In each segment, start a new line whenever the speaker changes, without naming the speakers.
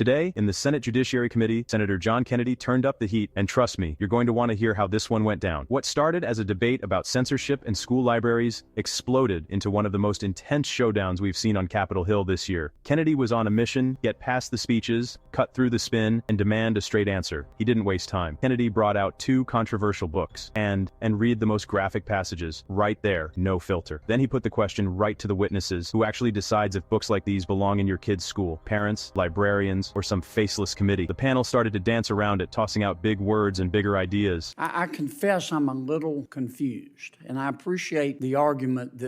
Today, in the Senate Judiciary Committee, Senator John Kennedy turned up the heat, and trust me, you're going to want to hear how this one went down. What started as a debate about censorship in school libraries exploded into one of the most intense showdowns we've seen on Capitol Hill this year. Kennedy was on a mission: get past the speeches, cut through the spin, and demand a straight answer. He didn't waste time. Kennedy brought out 2 controversial books and read the most graphic passages right there, no filter. Then he put the question right to the witnesses, who actually decides if books like these belong in your kid's school: parents, librarians, or some faceless committee. The panel started to dance around it, tossing out big words and bigger ideas.
I confess I'm a little confused, and I appreciate the argument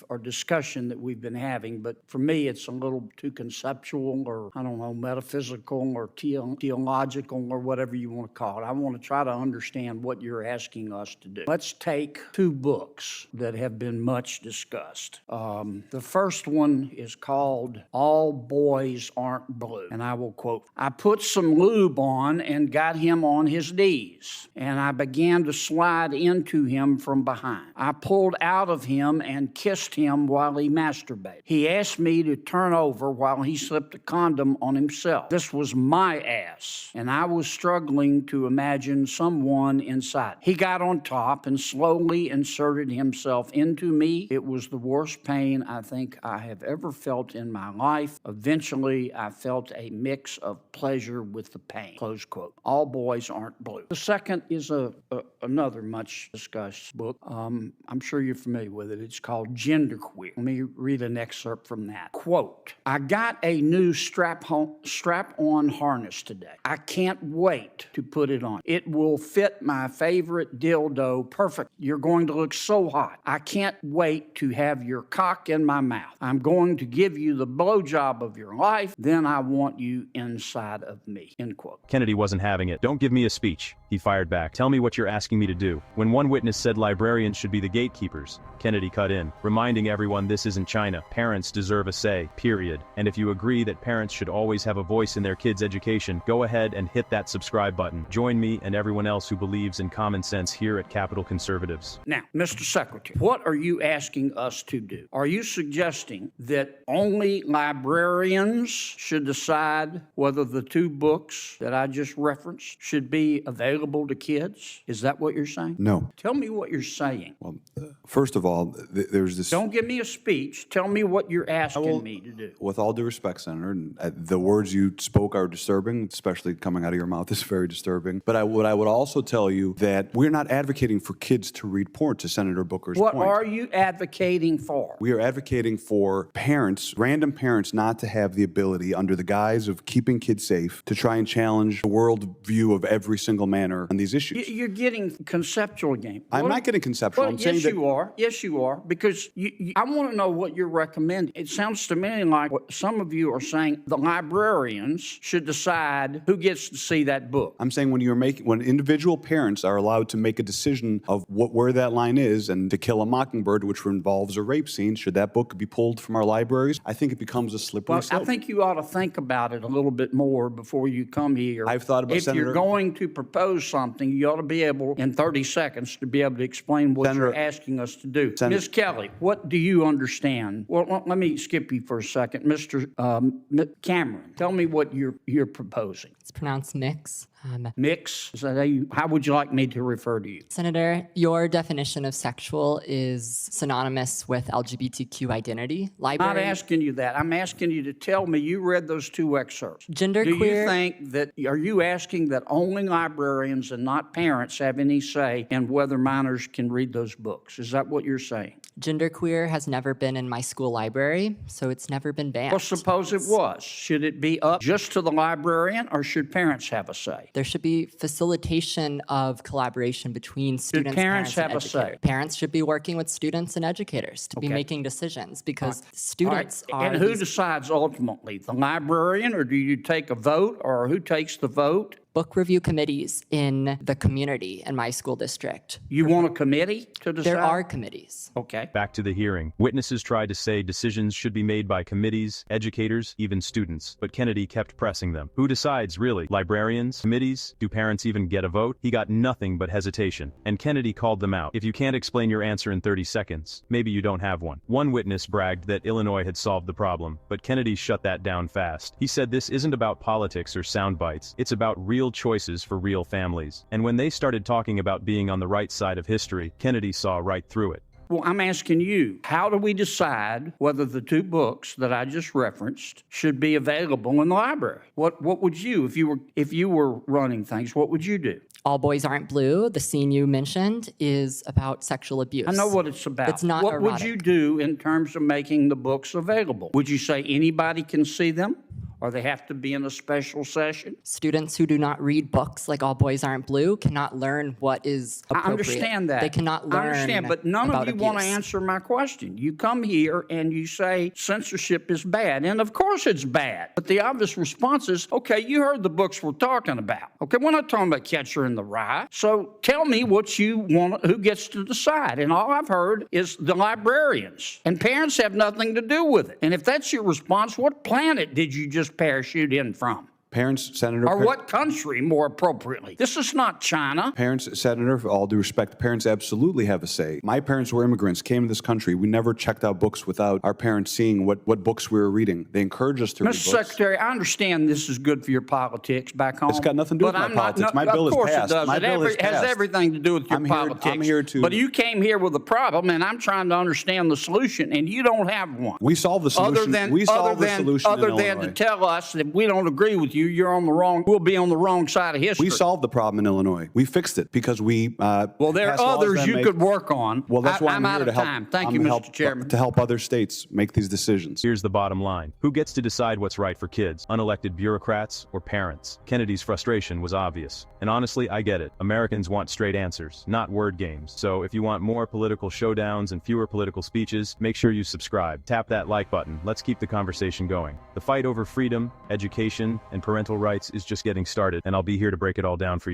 or discussion that we've been having, but for me it's a little too conceptual, or I don't know, metaphysical or theological or whatever you want to call it. I want to try to understand what you're asking us to do. Let's take 2 books that have been much discussed. The first one is called All Boys Aren't Blue. And I will quote, "I put some lube on and got him on his knees, and I began to slide into him from behind. I pulled out of him and kissed him while he masturbated. He asked me to turn over while he slipped a condom on himself. This was my ass, and I was struggling to imagine someone inside. He got on top and slowly inserted himself into me. It was the worst pain I think I have ever felt in my life. Eventually, I felt a mix of pleasure with the pain." Close quote. All Boys Aren't Blue. The second is another much discussed book. I'm sure you're familiar with it. It's called Genderqueer. Let me read an excerpt from that. Quote, "I got a new strap-on harness today. I can't wait to put it on. It will fit my favorite dildo perfect. You're going to look so hot. I can't wait to have your cock in my mouth. I'm going to give you the blowjob of your life. Then I want you inside of me." End quote.
Kennedy wasn't having it. "Don't give me a speech," he fired back. "Tell me what you're asking me to do." When one witness said librarians should be the gatekeepers, Kennedy cut in, reminding everyone this isn't China. Parents deserve a say, period. And if you agree that parents should always have a voice in their kids' education, go ahead and hit that subscribe button. Join me and everyone else who believes in common sense here at Capitol Conservatives.
Now, Mr. Secretary, what are you asking us to do? Are you suggesting that only librarians should decide whether the 2 books that I just referenced should be available to kids? Is that what you're saying?
No.
Tell me what you're saying.
Well, first of all, there's this...
Don't give me a speech. Tell me what you're asking me to do.
With all due respect, Senator, the words you spoke are disturbing, especially coming out of your mouth is very disturbing. But what I would also tell you that we're not advocating for kids to read porn, to Senator Booker's point.
What are you advocating for?
We are advocating for parents, random parents, not to have the ability, under the guise of keeping kids safe, to try and challenge the world view of every single manner on these issues.
You're getting conceptual again.
I'm not getting conceptual. I'm saying
yes, you are. Yes, you are. Because I want to know what you're recommending. It sounds to me like what some of you are saying the librarians should decide who gets to see that book.
I'm saying when individual parents are allowed to make a decision of where that line is, and To Kill a Mockingbird, which involves a rape scene, should that book be pulled from our libraries? I think it becomes a slippery slope.
I think you ought to think about it a little bit more before you come here.
I've thought about,
Senator, if you're going to propose something, you ought to be able, in 30 seconds, to be able to explain what you're asking us to do. Ms. Kelly, what do you understand? Well, let me skip you for a second. Mr. Cameron, tell me what you're proposing.
It's pronounced mix.
Mix? Is that how would you like me to refer to you?
Senator, your definition of sexual is synonymous with LGBTQ identity.
I'm not asking you that. I'm asking you to tell me you read those 2 excerpts.
Genderqueer.
Do you think that, are you asking that only librarians and not parents have any say in whether minors can read those books? Is that what you're saying?
Genderqueer has never been in my school library, so it's never been banned.
Well, suppose it was. Should it be up just to the librarian, or should parents have a say?
There should be facilitation of collaboration between students,
parents have
and
a say?
Parents should be working with students and educators to be making decisions, because students are...
And who decides ultimately? The librarian, or do you take a vote, or who takes the vote?
book review committees in the community in my school district.
You want a committee to decide?
There are committees.
Okay.
Back to the hearing. Witnesses tried to say decisions should be made by committees, educators, even students. But Kennedy kept pressing them. Who decides, really? Librarians? Committees? Do parents even get a vote? He got nothing but hesitation. And Kennedy called them out. If you can't explain your answer in 30 seconds, maybe you don't have one. One witness bragged that Illinois had solved the problem, but Kennedy shut that down fast. He said this isn't about politics or sound bites. It's about real choices for real families. And when they started talking about being on the right side of history, Kennedy saw right through it.
Well, I'm asking you, how do we decide whether the two books that I just referenced should be available in the library? What would you, if you were running things, what would you do?
All Boys Aren't Blue, the scene you mentioned, is about sexual abuse.
I know what it's about.
It's not
What
erotic.
would you do in terms of making the books available? Would you say anybody can see them? Or they have to be in a special session?
Students who do not read books like All Boys Aren't Blue cannot learn what is appropriate.
I understand that.
They cannot learn
I understand, but none of you want to answer my question. You come here and you say censorship is bad, and of course it's bad. But the obvious response is, okay, you heard the books we're talking about. Okay, we're not talking about Catcher in the Rye. So tell me what you want, who gets to decide. And all I've heard is the librarians. And parents have nothing to do with it. And if that's your response, what planet did you just parachute in from?
Parents, Senator.
Or what country, more appropriately? This is not China.
Parents, Senator, for all due respect, parents absolutely have a say. My parents were immigrants, came to this country. We never checked out books without our parents seeing what books we were reading. They encouraged us to read books.
Mr. Secretary, I understand this is good for your politics back home.
It's got nothing to do with my politics. My bill is passed. My bill is passed.
It has everything to do with your politics.
I'm here to...
But you came here with a problem, and I'm trying to understand the solution, and you don't have one.
We solved the solution. Other
than to tell us that we don't agree with you, we'll be on the wrong side of history.
We solved the problem in Illinois. We fixed it because we
well, there are others you could work on.
Well, that's why
I'm
here
out
to
of
help.
time. Thank you, Mr. Chairman.
To help other states make these decisions.
Here's the bottom line. Who gets to decide what's right for kids? Unelected bureaucrats or parents? Kennedy's frustration was obvious. And honestly, I get it. Americans want straight answers, not word games. So if you want more political showdowns and fewer political speeches, make sure you subscribe. Tap that like button. Let's keep the conversation going. The fight over freedom, education, and parental rights is just getting started, and I'll be here to break it all down for you.